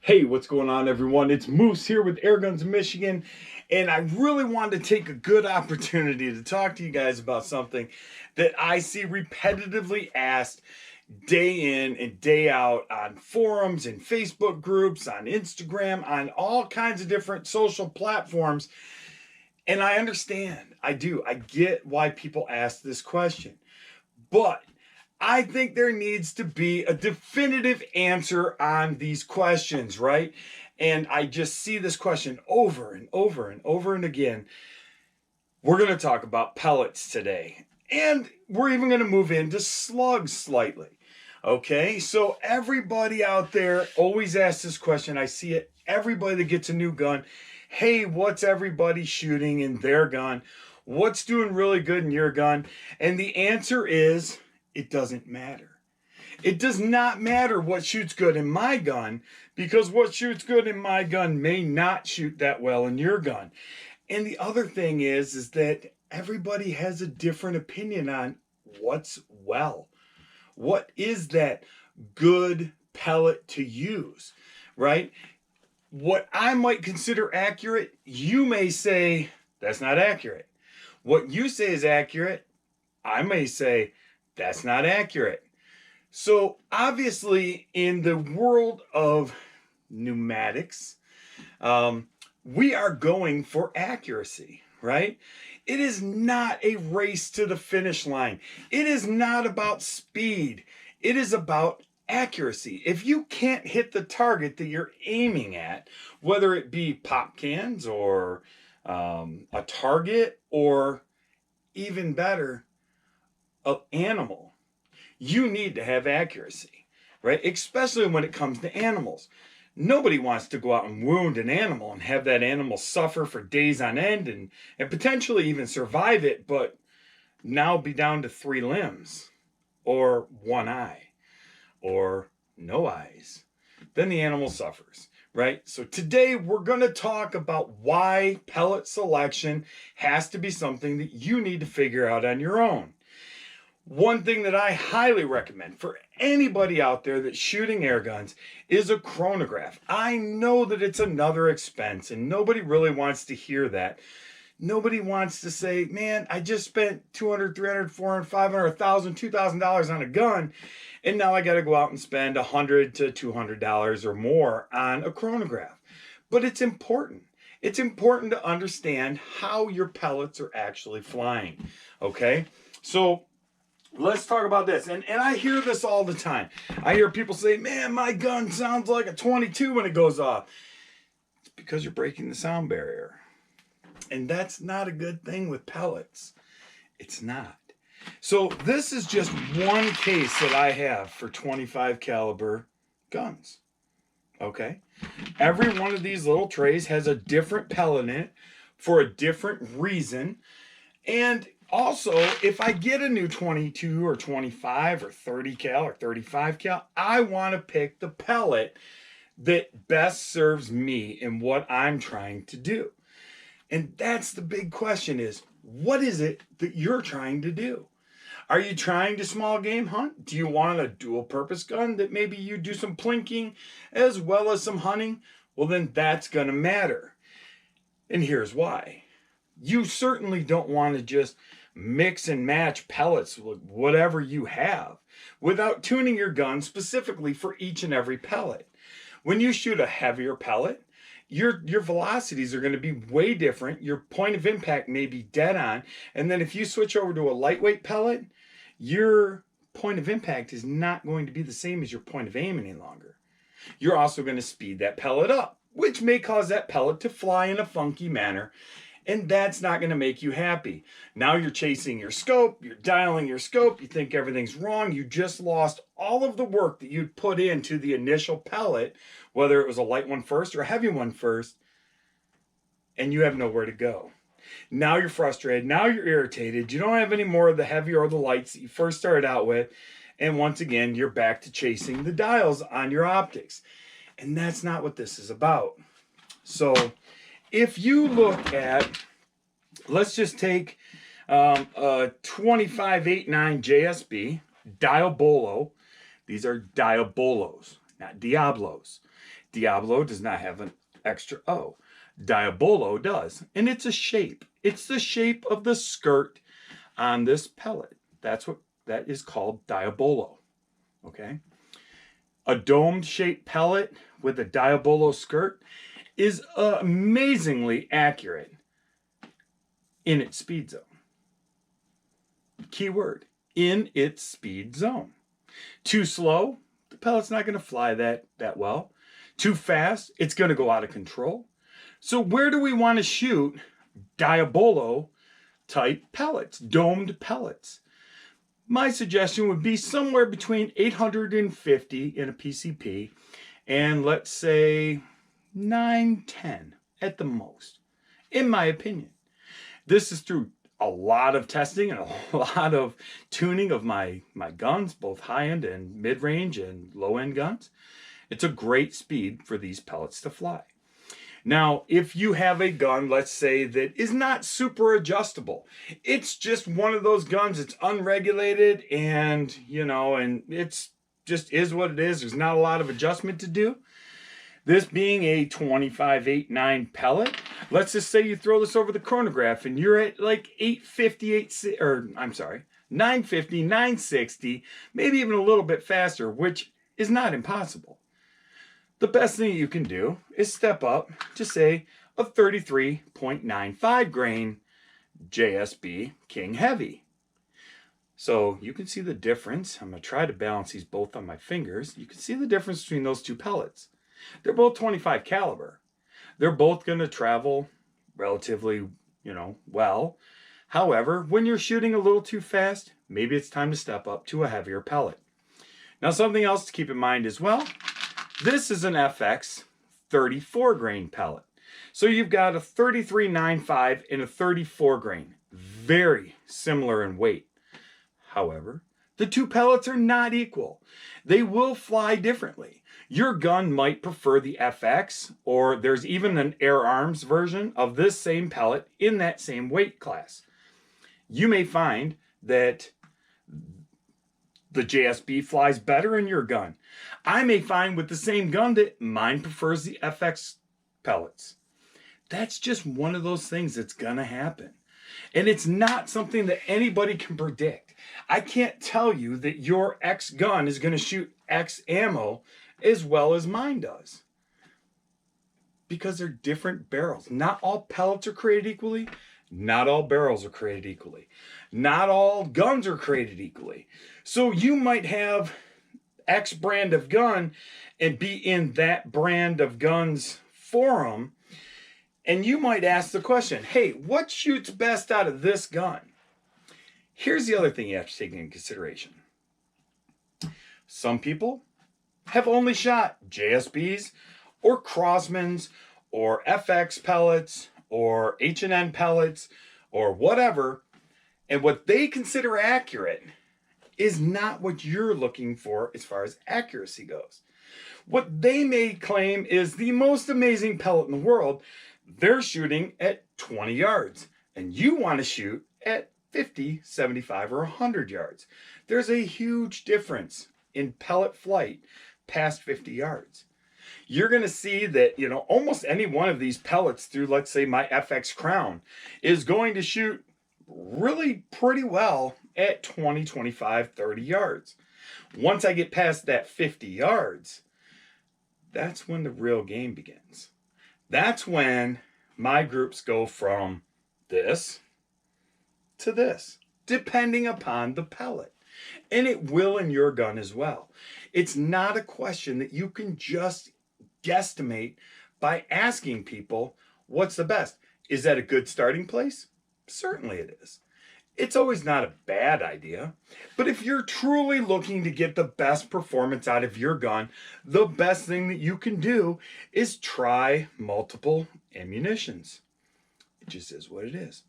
Hey, what's going on, everyone? It's Moose here with Airguns of Michigan, and I really wanted to take a good opportunity to talk to you guys about something that I see repetitively asked day in and day out on forums and Facebook groups, on Instagram, on all kinds of different social platforms. And I understand, I do, I get why people ask this question, but I think there needs to be a definitive answer on these questions, right? And I just see this question over and over and over and again. We're going to talk about pellets today, and we're even going to move into slugs slightly. Okay, so everybody out there always asks this question. I see it, everybody that gets a new gun. Hey, what's everybody shooting in their gun? What's doing really good in your gun? And the answer is, it doesn't matter. It does not matter what shoots good in my gun, because what shoots good in my gun may not shoot that well in your gun. And the other thing is that everybody has a different opinion on what's well. What is that good pellet to use, right? What I might consider accurate, you may say that's not accurate. What you say is accurate, I may say that's not accurate. So obviously, in the world of pneumatics, we are going for accuracy, right? It is not a race to the finish line. It is not about speed. It is about accuracy. If you can't hit the target that you're aiming at, whether it be pop cans or a target, or even better, an animal, you need to have accuracy, right? Especially when it comes to animals. Nobody wants to go out and wound an animal and have that animal suffer for days on end and potentially even survive it, but now be down to 3 limbs or 1 eye or no eyes. Then the animal suffers, right? So today we're going to talk about why pellet selection has to be something that you need to figure out on your own. One thing that I highly recommend for anybody out there that's shooting air guns is a chronograph. I know that it's another expense, and nobody really wants to hear that. Nobody wants to say, man, I just spent $200, $300, $400, $500, $1,000, $2,000 on a gun, and now I got to go out and spend $100 to $200 or more on a chronograph. But it's important. It's important to understand how your pellets are actually flying, okay? So let's talk about this. And I hear this all the time. I hear people say, man, my gun sounds like a 22 when it goes off. It's because you're breaking the sound barrier. And that's not a good thing with pellets. It's not. So this is just one case that I have for 25 caliber guns. Okay? Every one of these little trays has a different pellet in it for a different reason. And also, if I get a new 22 or 25 or 30 cal or 35 cal, I want to pick the pellet that best serves me in what I'm trying to do. And that's the big question is, what is it that you're trying to do? Are you trying to small game hunt? Do you want a dual purpose gun that maybe you do some plinking as well as some hunting? Well, then that's going to matter. And here's why. You certainly don't want to just mix and match pellets with whatever you have without tuning your gun specifically for each and every pellet. When you shoot a heavier pellet, your velocities are going to be way different. Your point of impact may be dead on. And then if you switch over to a lightweight pellet, your point of impact is not going to be the same as your point of aim any longer. You're also going to speed that pellet up, which may cause that pellet to fly in a funky manner. And that's not going to make you happy. Now you're chasing your scope, you're dialing your scope, you think everything's wrong, you just lost all of the work that you'd put into the initial pellet, whether it was a light one first or a heavy one first, and you have nowhere to go. Now you're frustrated, now you're irritated, you don't have any more of the heavy or the lights that you first started out with, and once again, you're back to chasing the dials on your optics. And that's not what this is about. So if you look at, let's just take a 2589 JSB, diabolo. These are diabolos, not diablos. Diabolo does not have an extra O. Diabolo does, and it's a shape. It's the shape of the skirt on this pellet. That's what that is called, diabolo. Okay? A domed shaped pellet with a diabolo skirt is amazingly accurate in its speed zone. Keyword, in its speed zone. Too slow, the pellet's not going to fly that well. Too fast, it's going to go out of control. So where do we want to shoot diabolo type pellets, domed pellets? My suggestion would be somewhere between 850 in a PCP and let's say 910 at the most, in my opinion. This is through a lot of testing and a lot of tuning of my guns, both high-end and mid-range and low-end guns. It's a great speed for these pellets to fly. Now, if you have a gun, let's say, that is not super adjustable, it's just one of those guns, it's unregulated and, and it's just is what it is. There's not a lot of adjustment to do. This being a 25-8-9 pellet, let's just say you throw this over the chronograph and you're at like 950, 960, maybe even a little bit faster, which is not impossible. The best thing you can do is step up to, say, a 33.95 grain JSB King Heavy. So you can see the difference. I'm going to try to balance these both on my fingers. You can see the difference between those two pellets. They're both 25 caliber. They're both going to travel relatively, well. However, when you're shooting a little too fast, maybe it's time to step up to a heavier pellet. Now, something else to keep in mind as well. This is an FX 34 grain pellet. So you've got a 33.95 and a 34 grain. Very similar in weight. However, the two pellets are not equal. They will fly differently. Your gun might prefer the FX, or there's even an Air Arms version of this same pellet in that same weight class. You may find that the JSB flies better in your gun. I may find with the same gun that mine prefers the FX pellets. That's just one of those things that's going to happen. And it's not something that anybody can predict. I can't tell you that your X gun is going to shoot X ammo as well as mine does. Because they're different barrels. Not all pellets are created equally. Not all barrels are created equally. Not all guns are created equally. So you might have X brand of gun and be in that brand of guns forum, and you might ask the question, hey, what shoots best out of this gun? Here's the other thing you have to take into consideration. Some people have only shot JSBs or Crossmans or FX pellets or H&N pellets or whatever, and what they consider accurate is not what you're looking for as far as accuracy goes. What they may claim is the most amazing pellet in the world, they're shooting at 20 yards, and you want to shoot at 50, 75, or 100 yards. There's a huge difference in pellet flight past 50 yards. You're going to see that, almost any one of these pellets through, let's say, my FX Crown is going to shoot really pretty well at 20, 25, 30 yards. Once I get past that 50 yards, that's when the real game begins. That's when my groups go from this to this, depending upon the pellet. And it will in your gun as well. It's not a question that you can just guesstimate by asking people what's the best. Is that a good starting place? Certainly it is. It's always not a bad idea. But if you're truly looking to get the best performance out of your gun, the best thing that you can do is try multiple ammunitions. It just is what it is.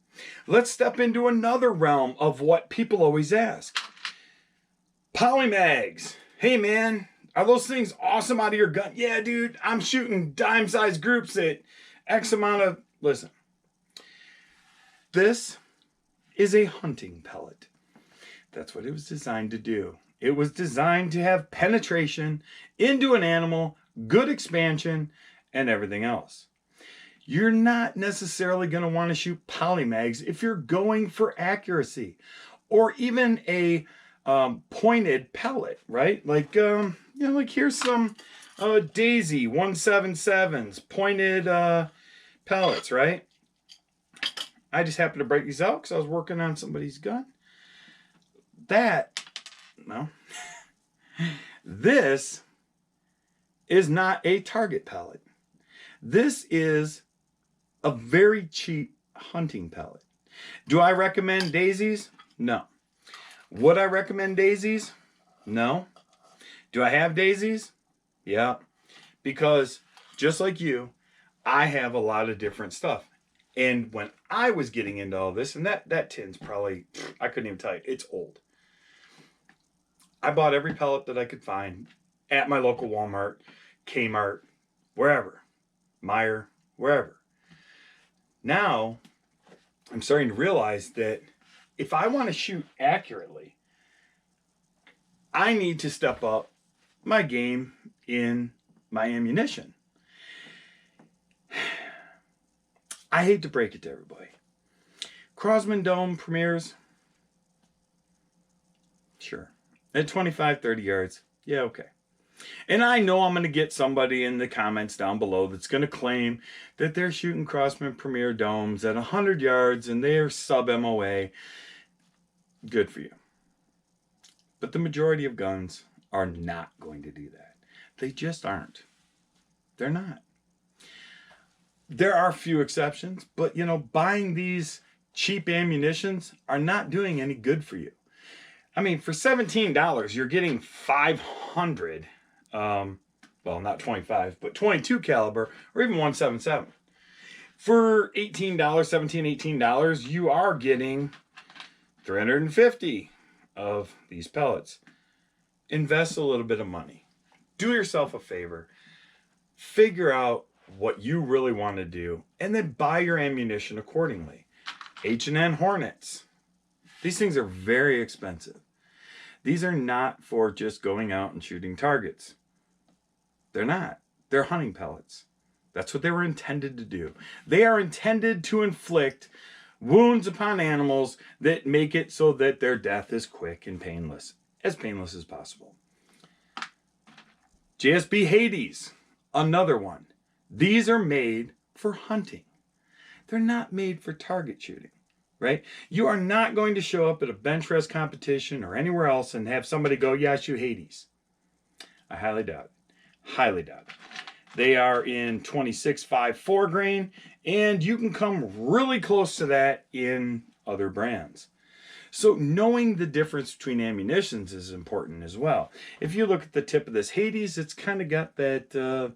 Let's step into another realm of what people always ask. Polymags. Hey man, are those things awesome out of your gun? Yeah, dude, I'm shooting dime-sized groups at X amount of... Listen. This is a hunting pellet. That's what it was designed to do. It was designed to have penetration into an animal good expansion, and everything else. You're not necessarily going to want to shoot polymags if you're going for accuracy, or even a pointed pellet, right? Like, like here's some Daisy 177s, pointed pellets, right? I just happened to break these out because I was working on somebody's gun. This is not a target pellet. This is a very cheap hunting pellet. Do I recommend daisies? No. Would I recommend daisies? No. Do I have daisies? Yeah. Because just like you, I have a lot of different stuff. And when I was getting into all this, and that tin's probably, I couldn't even tell you, it's old. I bought every pellet that I could find at my local Walmart, Kmart, wherever, Meijer, wherever. Now, I'm starting to realize that if I want to shoot accurately, I need to step up my game in my ammunition. I hate to break it to everybody. Crosman Dome premieres, sure. At 25, 30 yards, yeah, okay. And I know I'm going to get somebody in the comments down below that's going to claim that they're shooting Crosman Premier Domes at 100 yards and they're sub-MOA. Good for you. But the majority of guns are not going to do that. They just aren't. They're not. There are a few exceptions, but buying these cheap ammunitions are not doing any good for you. I mean, for $17, you're getting 500, well, not 25, but 22 caliber, or even 177. For $18, $17, $18, you are getting 350 of these pellets. Invest a little bit of money. Do yourself a favor. Figure out what you really want to do, and then buy your ammunition accordingly. H&N Hornets. These things are very expensive. These are not for just going out and shooting targets. They're not. They're hunting pellets. That's what they were intended to do. They are intended to inflict wounds upon animals that make it so that their death is quick and painless as possible. JSB Hades, another one. These are made for hunting. They're not made for target shooting. Right? You are not going to show up at a bench press competition or anywhere else and have somebody go, yeah, I shoot Hades. I highly doubt it. Highly doubt it. They are in 26.54 grain, and you can come really close to that in other brands. So knowing the difference between ammunitions is important as well. If you look at the tip of this Hades, it's kind of got that,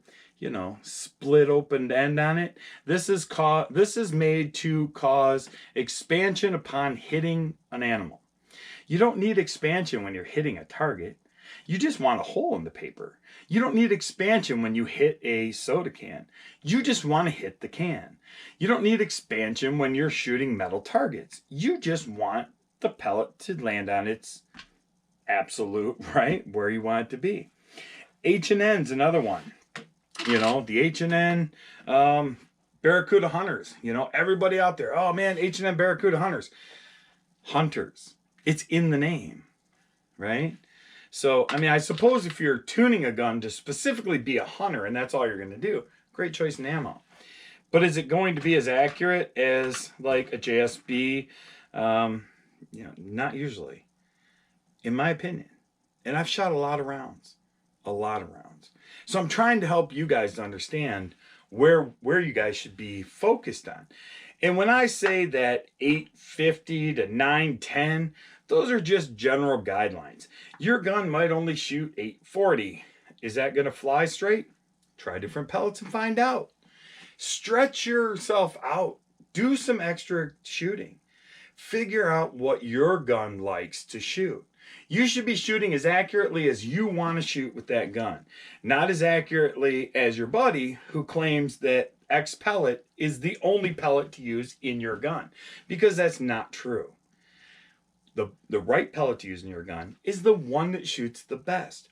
split opened end on it. This is made to cause expansion upon hitting an animal. You don't need expansion when you're hitting a target. You just want a hole in the paper. You don't need expansion when you hit a soda can. You just want to hit the can. You don't need expansion when you're shooting metal targets. You just want the pellet to land on its absolute, right, where you want it to be. H&N's another one. The H&N Barracuda Hunters. Everybody out there, oh man, H&N Barracuda Hunters. Hunters. It's in the name, right? So, I suppose if you're tuning a gun to specifically be a hunter and that's all you're going to do, great choice in ammo. But is it going to be as accurate as like a JSB? Not usually, in my opinion. And I've shot a lot of rounds. So I'm trying to help you guys to understand where you guys should be focused on. And when I say that 850 to 910, those are just general guidelines. Your gun might only shoot 840. Is that going to fly straight? Try different pellets and find out. Stretch yourself out. Do some extra shooting. Figure out what your gun likes to shoot. You should be shooting as accurately as you want to shoot with that gun. Not as accurately as your buddy who claims that X pellet is the only pellet to use in your gun. Because that's not true. The right pellet to use in your gun is the one that shoots the best.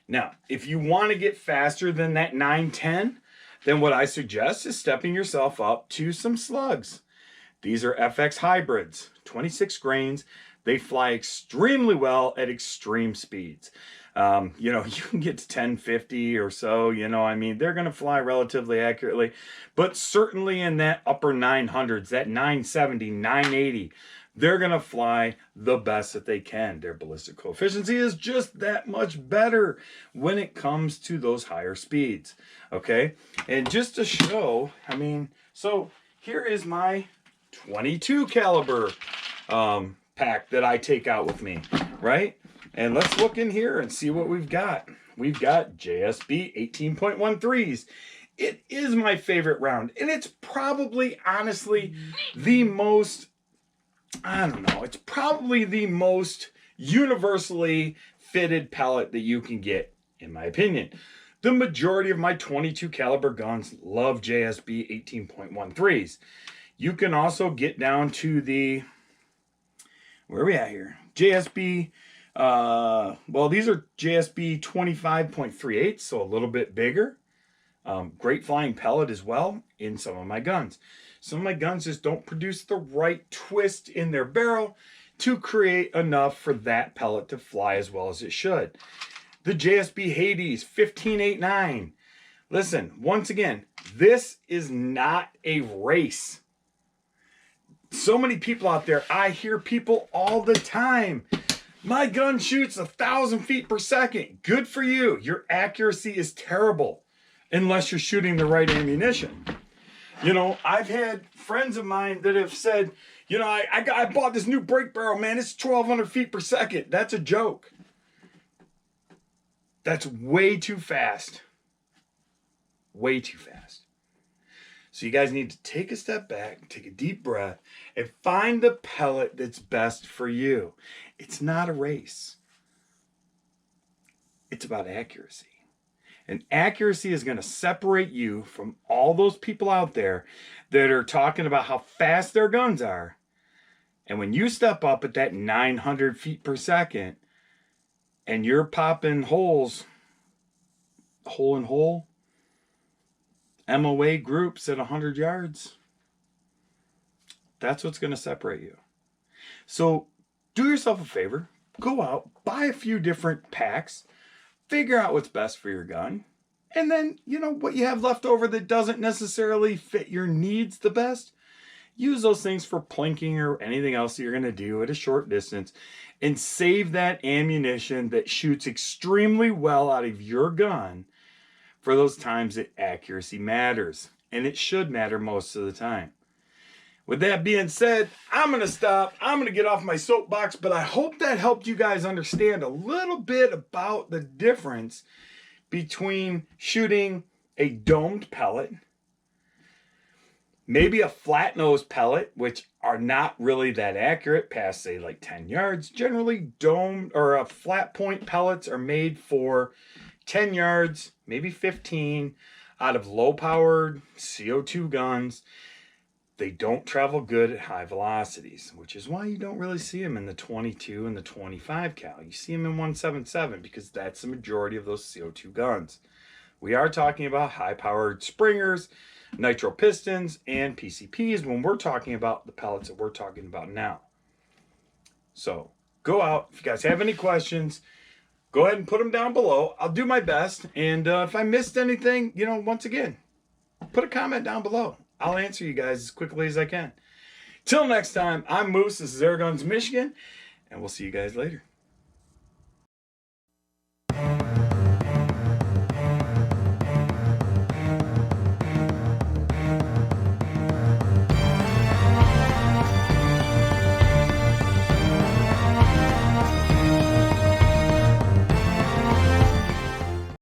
Now, if you want to get faster than that 910, then what I suggest is stepping yourself up to some slugs. These are FX hybrids, 26 grains. They fly extremely well at extreme speeds. You know, you can get to 1050 or so, you know, I mean, they're going to fly relatively accurately, but certainly in that upper 900s, that 970, 980, they're going to fly the best that they can. Their ballistic coefficient is just that much better when it comes to those higher speeds. Okay. And just to show, I mean, so here is my 22 caliber pack that I take out with me, right? And let's look in here and see what we've got. We've got JSB 18.13s. It is my favorite round, and it's probably, honestly, the most, I don't know, it's probably the most universally fitted pellet that you can get, in my opinion. The majority of my 22 caliber guns love JSB 18.13s. You can also get down to the, where are we at here? JSB, well, these are JSB 25.38, so a little bit bigger. Great flying pellet as well in some of my guns. Some of my guns just don't produce the right twist in their barrel to create enough for that pellet to fly as well as it should. The JSB Hades 1589. Listen, once again, this is not a race. So many people out there, I hear people all the time, my gun shoots 1,000 feet per second. Good for you. Your accuracy is terrible unless you're shooting the right ammunition. You know, I've had friends of mine that have said, you know, I bought this new break barrel, man. It's 1,200 feet per second. That's a joke. That's way too fast. Way too fast. So you guys need to take a step back, take a deep breath, and find the pellet that's best for you. It's not a race. It's about accuracy. And accuracy is going to separate you from all those people out there that are talking about how fast their guns are. And when you step up at that 900 feet per second and you're popping holes, hole in hole, MOA groups at 100 yards, that's what's going to separate you. So do yourself a favor, go out, buy a few different packs, figure out what's best for your gun, and then, you know, what you have left over that doesn't necessarily fit your needs the best, use those things for plinking or anything else that you're going to do at a short distance, and save that ammunition that shoots extremely well out of your gun for those times that accuracy matters. And it should matter most of the time. With that being said, I'm going to stop. I'm going to get off my soapbox, but I hope that helped you guys understand a little bit about the difference between shooting a domed pellet, maybe a flat nose pellet, which are not really that accurate past, say, like 10 yards. Generally, domed or flat point pellets are made for 10 yards, maybe 15, out of low-powered CO2 guns. They don't travel good at high velocities, which is why you don't really see them in the 22 and the 25 cal. You see them in 177 because that's the majority of those CO2 guns. We are talking about high-powered springers, nitro pistons, and PCPs when we're talking about the pellets that we're talking about now. So go out. If you guys have any questions, go ahead and put them down below. I'll do my best. And if I missed anything, you know, once again, put a comment down below. I'll answer you guys as quickly as I can. Till next time, I'm Moose. This is Airguns of Michigan. And we'll see you guys later.